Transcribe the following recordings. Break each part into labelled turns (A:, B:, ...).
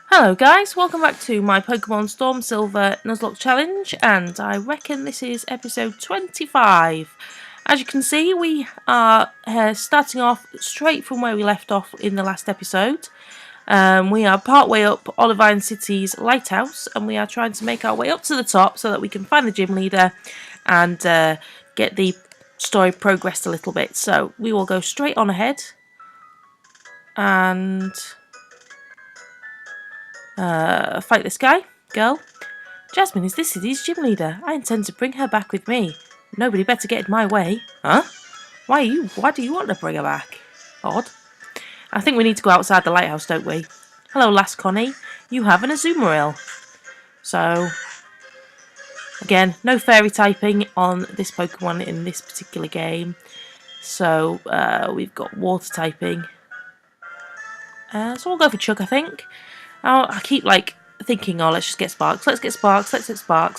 A: Hello guys, welcome back to my Pokemon Storm Silver Nuzlocke challenge, and I reckon this is episode 25. As you can see, we are starting off straight from where we left off in the last episode. We are part way up Olivine City's Lighthouse, and we are trying to make our way up to the top so that we can find the gym leader and get the story progressed a little bit. So we will go straight on ahead and fight this girl. Jasmine is this city's gym leader. I intend to bring her back with me. Nobody better get in my way. Huh? Why do you want to bring her back? Odd. I think we need to go outside the lighthouse, don't we? Hello, Lass Connie. You have an Azumarill. So, again, no fairy typing on this Pokemon in this particular game. So, we've got water typing. So we'll go for Chuck, I think. I keep thinking, oh, let's just get Sparks. Let's get Sparks.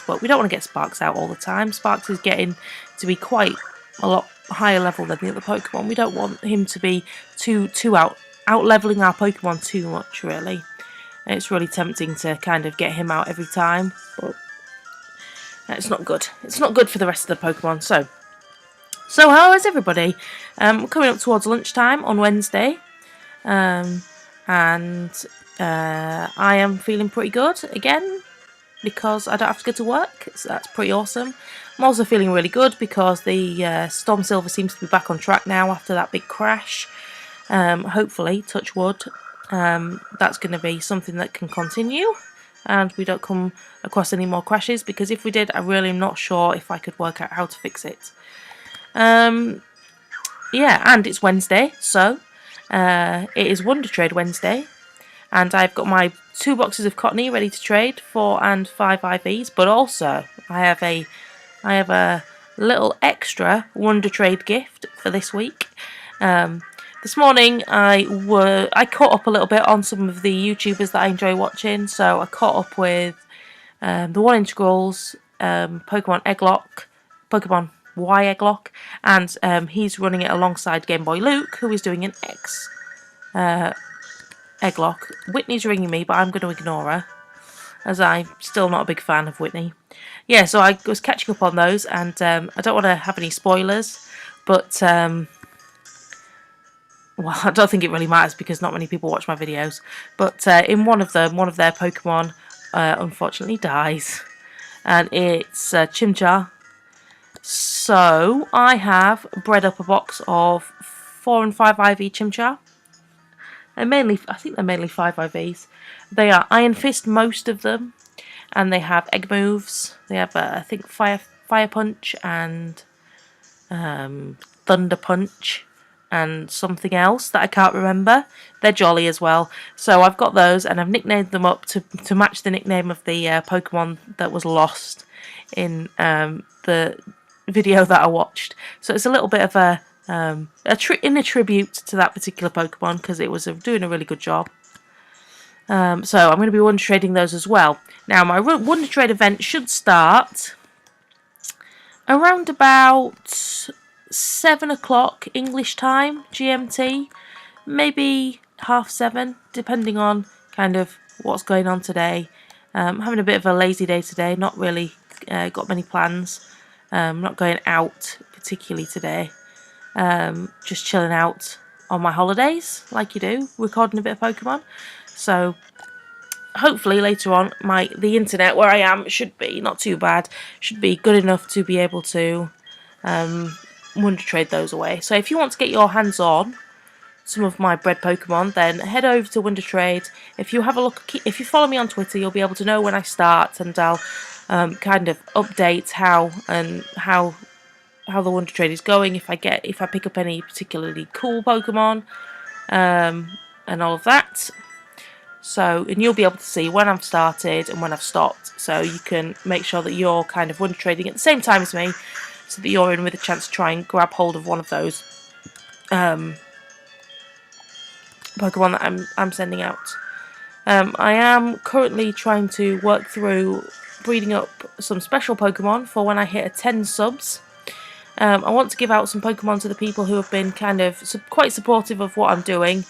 A: But we don't want to get Sparks out all the time. Sparks is getting to be quite a lot higher level than the other Pokemon. We don't want him to be too out leveling our Pokemon too much, really. And it's really tempting to kind of get him out every time, but it's not good. It's not good for the rest of the Pokemon. So how is everybody? We're coming up towards lunchtime on Wednesday, and I am feeling pretty good again because I don't have to go to work, so that's pretty awesome. I'm also feeling really good because the Storm Silver seems to be back on track now after that big crash. Hopefully, touch wood, that's going to be something that can continue and we don't come across any more crashes, because if we did, I really am not sure if I could work out how to fix it. Yeah, and it's Wednesday, so it is Wonder Trade Wednesday. And I've got my 2 boxes of Cottony ready to trade, 4 and 5 IVs. But also, I have a little extra Wonder Trade gift for this week. This morning, I caught up a little bit on some of the YouTubers that I enjoy watching. So I caught up with the One Integrals, Pokemon Egglock, Pokemon Y Egglock, and he's running it alongside Game Boy Luke, who is doing an X Egglock. Whitney's ringing me, but I'm going to ignore her, as I'm still not a big fan of Whitney. Yeah, so I was catching up on those, and I don't want to have any spoilers, but, well, I don't think it really matters because not many people watch my videos, but in one of them, one of their Pokemon unfortunately dies, and it's Chimchar. So I have bred up a box of 4 and 5 IV Chimchar. I think they're mainly 5 IVs. They are Iron Fist, most of them, and they have egg moves. They have, I think, Fire Punch and Thunder Punch and something else that I can't remember. They're jolly as well. So I've got those, and I've nicknamed them up to match the nickname of the Pokemon that was lost in the video that I watched. So it's a little bit of a tribute to that particular Pokemon, because it was doing a really good job. So I'm going to be Wonder Trading those as well. Now, my Wonder Trade event should start around about 7 o'clock English time, GMT, maybe 6:30, depending on kind of what's going on today. I'm having a bit of a lazy day today, not really got many plans. Not going out particularly today. Just chilling out on my holidays, like you do, recording a bit of Pokemon. So hopefully later on, the internet where I am should be not too bad, should be good enough to be able to Wonder Trade those away. So if you want to get your hands on some of my bred Pokemon, then head over to Wonder Trade. If you have a look, if you follow me on Twitter, you'll be able to know when I start, and I'll kind of update how the Wonder Trade is going, if I pick up any particularly cool Pokemon, and all of that. So, and you'll be able to see when I've started and when I've stopped, so you can make sure that you're kind of Wonder Trading at the same time as me, so that you're in with a chance to try and grab hold of one of those Pokemon that I'm sending out. I am currently trying to work through breeding up some special Pokemon for when I hit a 10 subs. I want to give out some Pokemon to the people who have been kind of quite supportive of what I'm doing,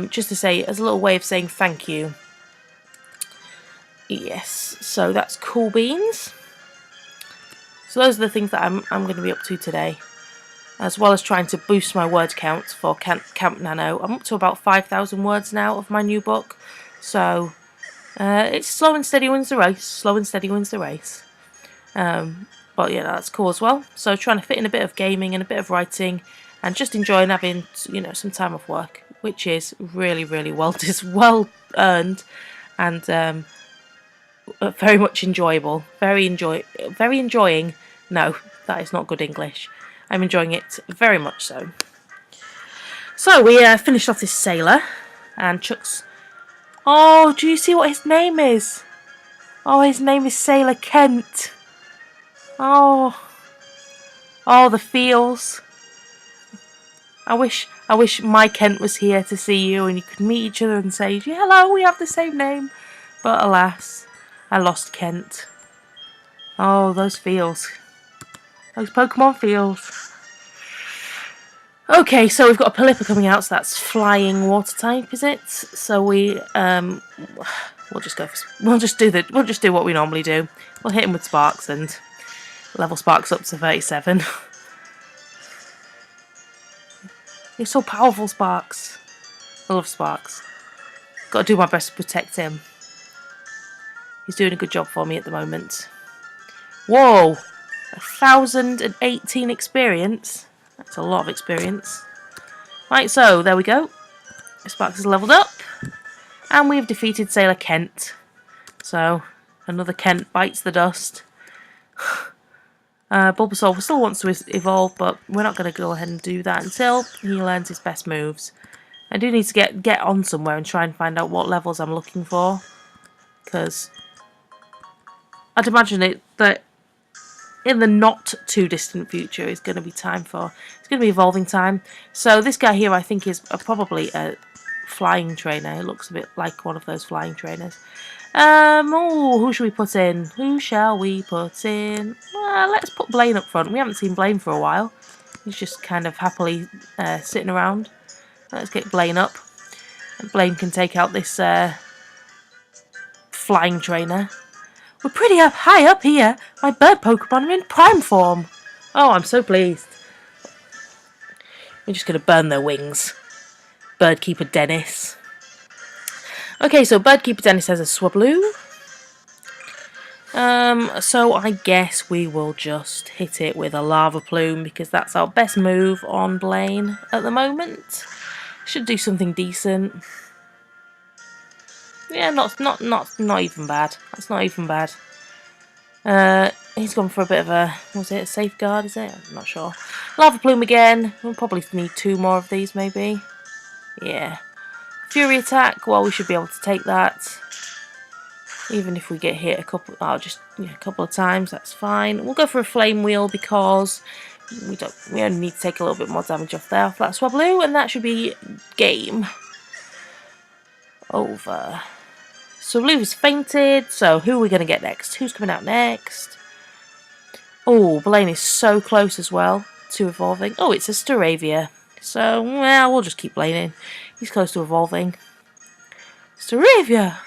A: just to say, as a little way of saying thank you. Yes, so that's cool beans. So those are the things that I'm going to be up to today, as well as trying to boost my word count for Camp Nano. I'm up to about 5,000 words now of my new book, so it's slow and steady wins the race. Slow and steady wins the race. But yeah, that's cool as well. So trying to fit in a bit of gaming and a bit of writing, and just enjoying having, you know, some time off work, which is really, really well earned, and very much enjoyable. Very enjoying. No, that is not good English. I'm enjoying it very much so. So we finished off this sailor, and Chuck's. Oh, do you see what his name is? Oh, his name is Sailor Kent. Oh, the feels. I wish my Kent was here to see you, and you could meet each other and say, "Hello, we have the same name." But alas, I lost Kent. Oh, those feels. Those Pokemon feels. Okay, so we've got a Pelipper coming out, so that's flying water type, is it? So we'll just do what we normally do. We'll hit him with Sparks and level Sparks up to 37. You're so powerful, Sparks. I love Sparks. Got to do my best to protect him. He's doing a good job for me at the moment. Whoa! 1,018 experience. That's a lot of experience. Right, so there we go. Sparks is leveled up. And we've defeated Sailor Kent. So, another Kent bites the dust. Bulbasaur still wants to evolve, but we're not going to go ahead and do that until he learns his best moves. I do need to get on somewhere and try and find out what levels I'm looking for, because I'd imagine that in the not too distant future is going to be it's going to be evolving time. So this guy here I think is probably a flying trainer. It looks a bit like one of those flying trainers. Who should we put in? Who shall we put in? Let's put Blaine up front. We haven't seen Blaine for a while. He's just kind of happily sitting around. Let's get Blaine up. And Blaine can take out this flying trainer. We're pretty high up here. My bird Pokemon are in prime form. Oh, I'm so pleased. We're just going to burn their wings. Birdkeeper Dennis. Okay, so Birdkeeper Dennis has a Swablu. So I guess we will just hit it with a Lava Plume, because that's our best move on Blaine at the moment. Should do something decent. Yeah, not even bad. That's not even bad. He's gone for a bit of a, was it a safeguard, is it? I'm not sure. Lava Plume again. We'll probably need 2 more of these, maybe. Yeah. Fury attack, well, we should be able to take that. Even if we get hit a couple of times, that's fine. We'll go for a Flame Wheel because we only need to take a little bit more damage off there, off that Swablu, and that should be game over. Swablu has fainted, so who are we going to get next? Who's coming out next? Oh, Blaine is so close as well to evolving. Oh, it's a Staravia. So, well, we'll just keep Blaine in. He's close to evolving. Staravia!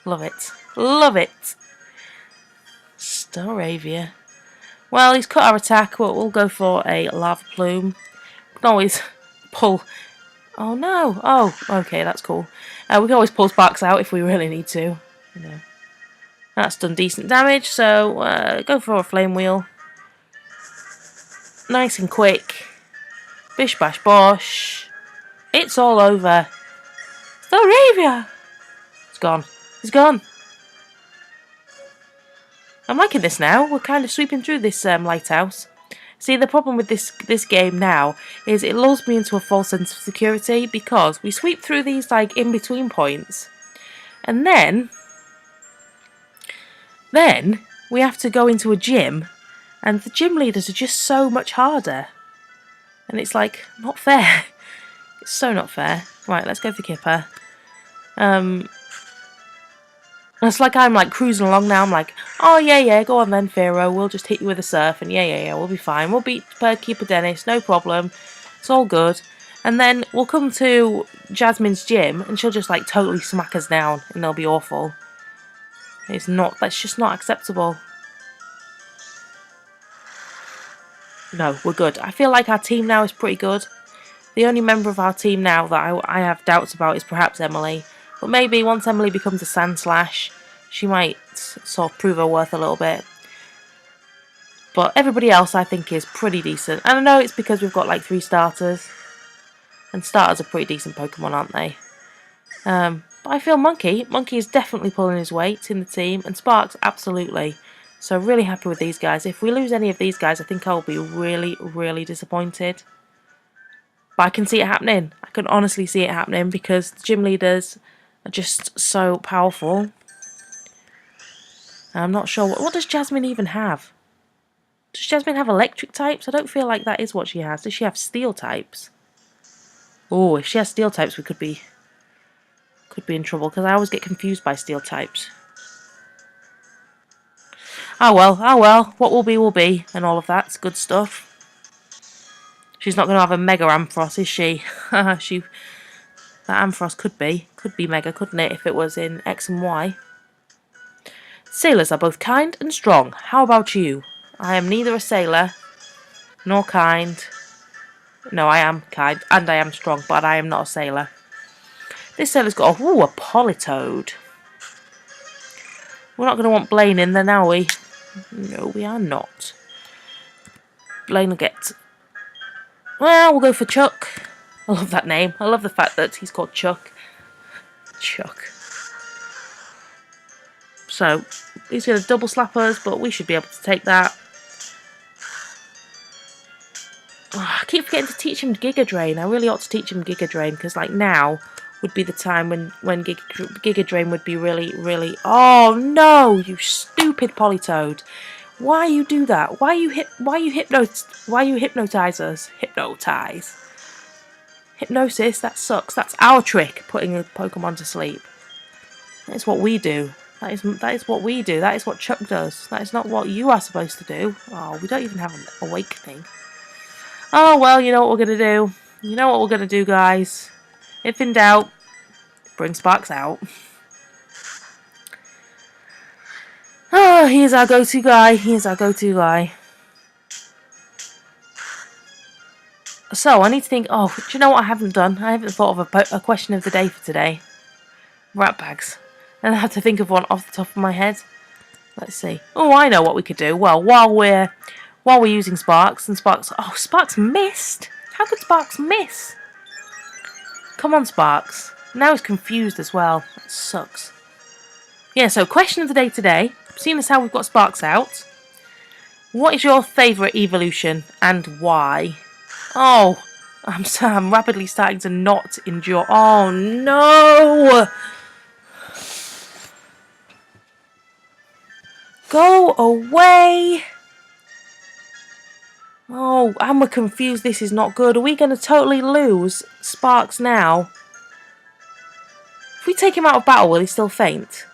A: Love it. Love it. Staravia. Well, he's cut our attack. We'll go for a Lava Plume. We can always pull... Oh, no. Oh, okay, that's cool. We can always pull Sparks out if we really need to. You know. That's done decent damage, so go for a Flame Wheel. Nice and quick. Bish bash bosh. It's all over. Staravia! It's gone. It's gone. I'm liking this now. We're kind of sweeping through this Lighthouse. See, the problem with this game now is it lulls me into a false sense of security, because we sweep through these like in-between points, and then we have to go into a gym, and the gym leaders are just so much harder, and it's like not fair. It's so not fair. Right, let's go for Kipper. It's like I'm like cruising along now. I'm like, oh yeah, go on then, Firo. We'll just hit you with a surf, and yeah, we'll be fine. We'll beat Birdkeeper Dennis, no problem. It's all good. And then we'll come to Jasmine's gym, and she'll just like totally smack us down, and they'll be awful. It's not. That's just not acceptable. No, we're good. I feel like our team now is pretty good. The only member of our team now that I have doubts about is perhaps Emily. But maybe once Emily becomes a Sandslash, she might sort of prove her worth a little bit. But everybody else I think is pretty decent. And I know it's because we've got like 3 starters. And starters are pretty decent Pokemon, aren't they? But I feel Monkey is definitely pulling his weight in the team. And Sparks, absolutely. So really happy with these guys. If we lose any of these guys, I think I'll be really, really disappointed. But I can see it happening. I can honestly see it happening because the gym leaders are just so powerful. I'm not sure. What does Jasmine even have? Does Jasmine have electric types? I don't feel like that is what she has. Does she have steel types? Oh, if she has steel types, we could be in trouble because I always get confused by steel types. Oh well, what will be, and all of that's good stuff. She's not going to have a Mega Ampharos, is she? That Ampharos could be Mega, couldn't it, if it was in X and Y? Sailors are both kind and strong. How about you? I am neither a sailor nor kind. No, I am kind and I am strong, but I am not a sailor. This sailor's got a Politoed. We're not going to want Blaine in then, are we? No, we are not. Blaine will get... Well, we'll go for Chuck. I love that name. I love the fact that he's called Chuck. Chuck. So, he's going to double slap us, but we should be able to take that. Oh, I keep forgetting to teach him Giga Drain. I really ought to teach him Giga Drain, because like now would be the time when Giga Drain would be really, really... Oh no, you stupid Politoed. Why you do that? Why you hypnotize us? Hypnotize. Hypnosis, that sucks. That's our trick, putting a Pokemon to sleep. That is what we do. That is what we do. That is what Chuck does. That is not what you are supposed to do. Oh, we don't even have an awakening. Oh well, you know what we're gonna do. You know what we're gonna do, guys. If in doubt, bring Sparks out. Oh, here's our go-to guy. Here's our go-to guy. So, I need to think... Oh, do you know what I haven't done? I haven't thought of a question of the day for today. Rat bags. And I have to think of one off the top of my head. Let's see. Oh, I know what we could do. Well, while we're using Sparks, and Sparks... Oh, Sparks missed! How could Sparks miss? Come on, Sparks. Now he's confused as well. That sucks. Yeah, so question of the day today. Seeing as how we've got Sparks out. What is your favourite evolution and why? Oh, I'm rapidly starting to not endure. Oh no! Go away! Oh, and we're confused. This is not good. Are we going to totally lose Sparks now? If we take him out of battle, will he still faint?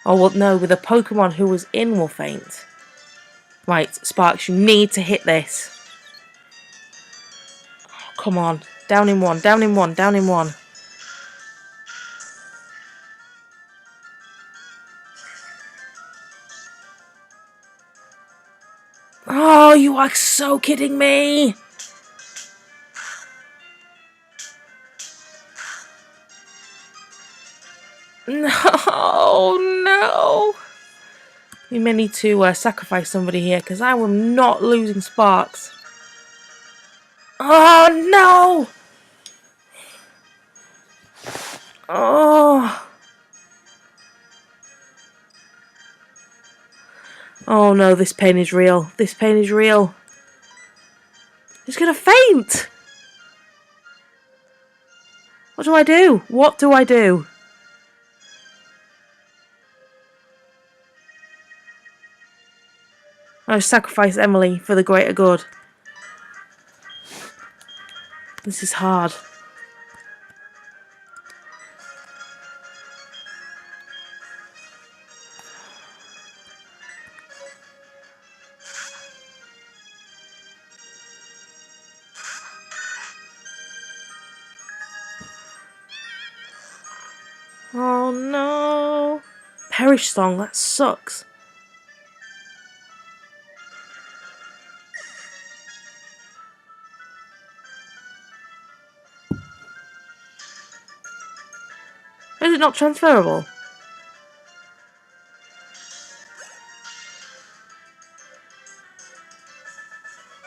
A: Oh, well, no. With a Pokemon who was in will faint. Right, Sparks, you need to hit this. Oh, come on. Down in one, down in one, down in one. Oh, you are so kidding me! No, no! We may need to sacrifice somebody here, because I am not losing Sparks. Oh, no! Oh! Oh no, this pain is real. This pain is real. He's gonna faint! What do I do? What do I do? I sacrifice Emily for the greater good. This is hard. Oh no. Perish Song, that sucks. Is it not transferable?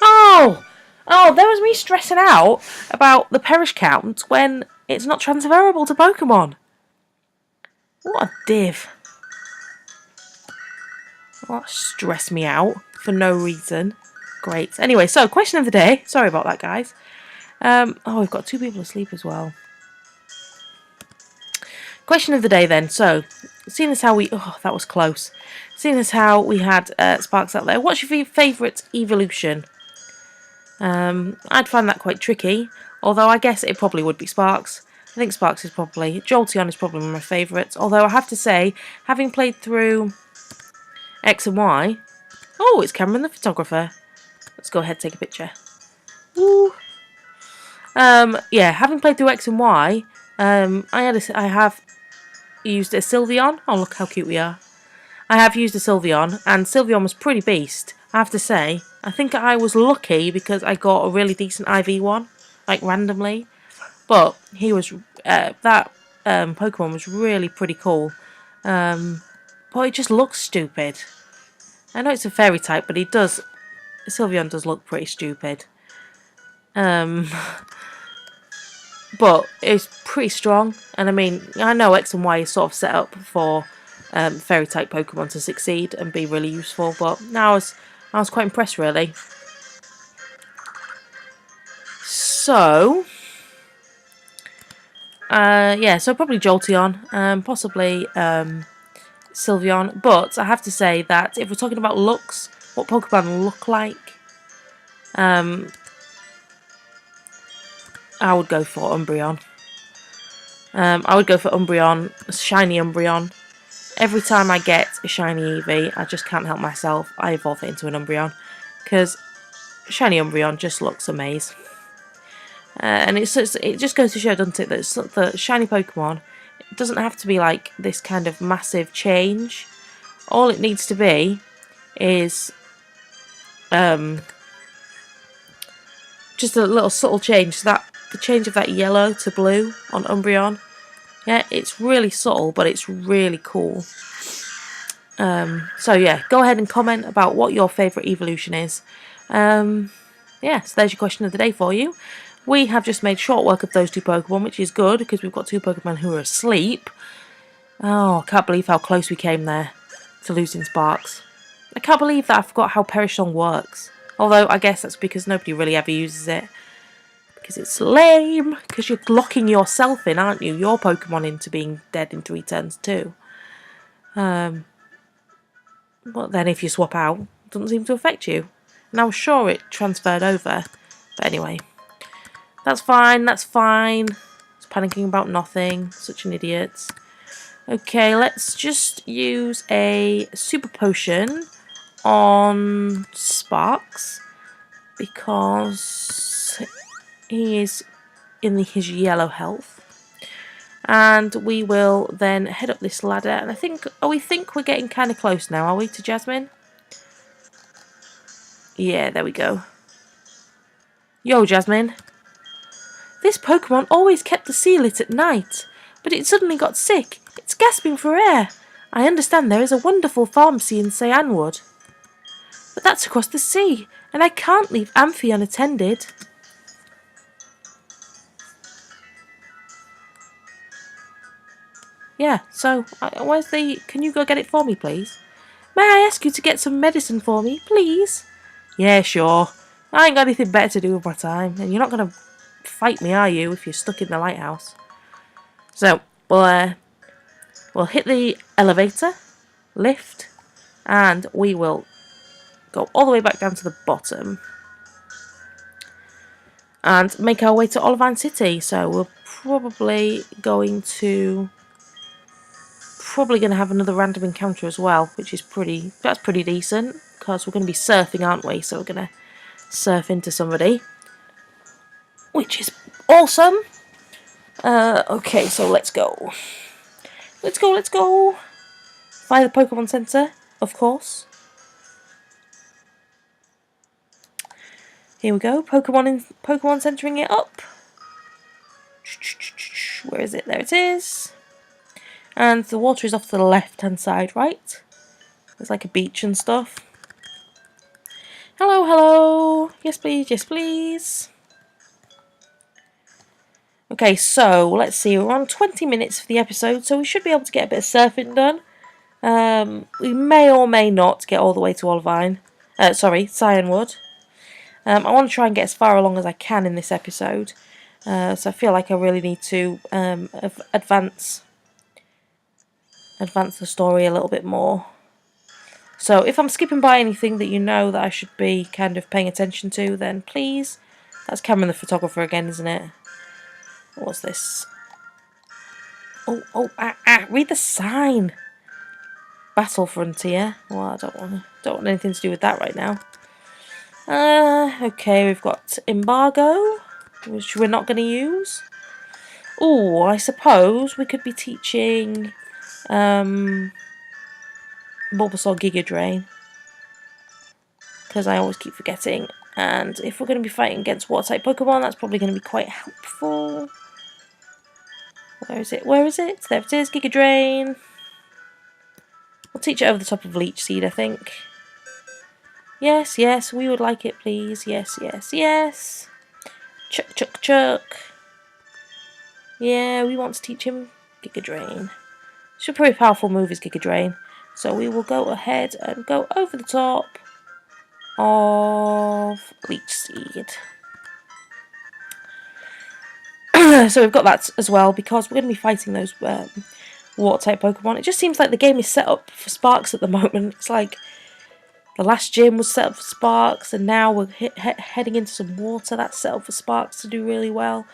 A: Oh! Oh, there was me stressing out about the perish count when it's not transferable to Pokemon. What a div. Well, that stressed me out for no reason. Great. Anyway, so question of the day. Sorry about that, guys. Oh, we've got 2 people asleep as well. Question of the day then. So, seeing as how we... Oh, that was close. Seeing as how we had Sparks out there, what's your favourite evolution? I'd find that quite tricky. Although I guess it probably would be Sparks. I think Sparks is probably... Jolteon is probably one of my favourites. Although I have to say, having played through X and Y... Oh, it's Cameron the photographer. Let's go ahead and take a picture. Woo! Yeah, having played through X and Y, I have used a Sylveon. Oh, look how cute we are. I have used a Sylveon, and Sylveon was pretty beast, I have to say. I think I was lucky because I got a really decent IV one, like randomly. But he was, that Pokemon was really pretty cool. But it just looks stupid. I know it's a fairy type, but Sylveon does look pretty stupid. But it's pretty strong, and I mean, I know X and Y is sort of set up for fairy type Pokemon to succeed and be really useful, but I was quite impressed, really. So yeah, so probably Jolteon, possibly Sylveon, but I have to say that if we're talking about looks, what Pokemon look like, I would go for Umbreon. I would go for Umbreon, shiny Umbreon. Every time I get a shiny Eevee, I just can't help myself. I evolve it into an Umbreon because shiny Umbreon just looks amazing. And it just goes to show, doesn't it, that the shiny Pokemon, it doesn't have to be like this kind of massive change. All it needs to be is just a little subtle change. So that the change of that yellow to blue on Umbreon, yeah, it's really subtle, but it's really cool. So yeah, go ahead and comment about what your favourite evolution is. Yeah, so there's your question of the day for you. We have just made short work of those 2 Pokemon, which is good, because we've got 2 Pokemon who are asleep. Oh, I can't believe how close we came there to losing Sparks. I can't believe that I forgot how Perish Song works. Although, I guess that's because nobody really ever uses it. Because it's lame. Because you're locking yourself in, aren't you? Your Pokemon into being dead in 3 turns too. But then if you swap out, it doesn't seem to affect you. And I was sure it transferred over. But anyway. That's fine, that's fine. It's panicking about nothing. Such an idiot. Okay, let's just use a Super Potion on Sparks. Because he is in his yellow health. And we will then head up this ladder. And I think, we think we're getting kind of close now, are we, to Jasmine? Yeah, there we go. Yo, Jasmine. This Pokemon always kept the sea lit at night, but it suddenly got sick. It's gasping for air. I understand there is a wonderful pharmacy in Cyanwood. But that's across the sea, and I can't leave Amphi unattended. Yeah, so, where's the... Can you go get it for me, please? May I ask you to get some medicine for me, please? Yeah, sure. I ain't got anything better to do with my time, and you're not going to fight me, are you, if you're stuck in the lighthouse? So, we'll hit the elevator, lift, and we will go all the way back down to the bottom and make our way to Olivine City. So we're probably going to have another random encounter as well, which is that's pretty decent, because we're going to be surfing, aren't we? So we're going to surf into somebody, which is awesome. Okay, so let's go. Let's go. via the Pokemon Center, of course. Here we go, Pokemon centering it up. Where is it? There it is. And the water is off to the left-hand side, right? There's like a beach and stuff. Hello, hello. Yes, please, yes, please. Okay, so let's see. We're on 20 minutes for the episode, so we should be able to get a bit of surfing done. We may or may not get all the way to Olivine. Cyanwood. I want to try and get as far along as I can in this episode. So I feel like I really need to advance the story a little bit more. So if I'm skipping by anything that you know that I should be kind of paying attention to, then please. That's Cameron the photographer again, isn't it? What's this? Read the sign. Battle Frontier. Well, I don't want anything to do with that right now. Okay, we've got Embargo, which we're not going to use. Oh, I suppose we could be teaching Bulbasaur Giga Drain, because I always keep forgetting. And if we're going to be fighting against water-type Pokemon, that's probably going to be quite helpful. Where is it? Where is it? There it is, Giga Drain. We'll teach it over the top of Leech Seed, I think. Yes, yes, we would like it, please. Yes, yes, yes. Chuck, chuck, chuck. Yeah, we want to teach him Giga Drain. It's a pretty powerful move is Giga Drain. So we will go ahead and go over the top of Leech Seed. So we've got that as well, because we're going to be fighting those water-type Pokemon. It just seems like the game is set up for Sparks at the moment. It's like the last gym was set up for Sparks, and now we're heading into some water that's set up for Sparks to do really well.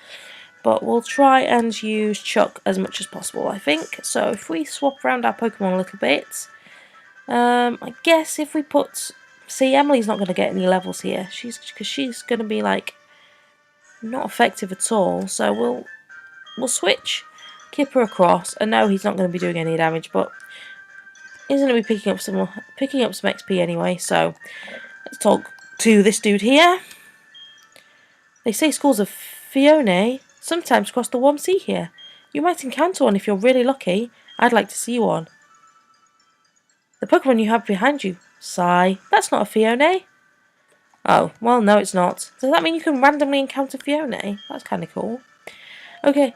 A: But we'll try and use Chuck as much as possible, I think. So if we swap around our Pokemon a little bit, I guess if we put... See, Emily's not going to get any levels here, because she's going to be like not effective at all. So we'll switch Kipper across, and no, he's not going to be doing any damage, but he's going to be picking up some XP anyway. So let's talk to this dude here. They say schools of Fione sometimes cross the warm sea here. You might encounter one if you're really lucky. I'd like to see one. The Pokemon you have behind you, Sigh. That's not a Fione. Oh, well, no, it's not. Does that mean you can randomly encounter Fione? That's kind of cool. Okay.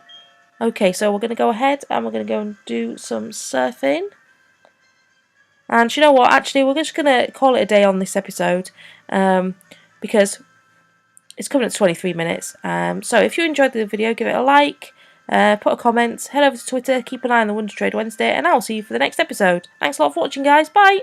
A: Okay, so we're going to go ahead and we're going to go and do some surfing. And you know what? Actually, we're just going to call it a day on this episode. Because it's coming at 23 minutes. So if you enjoyed the video, give it a like. Put a comment. Head over to Twitter. Keep an eye on the Wonder Trade Wednesday. And I'll see you for the next episode. Thanks a lot for watching, guys. Bye.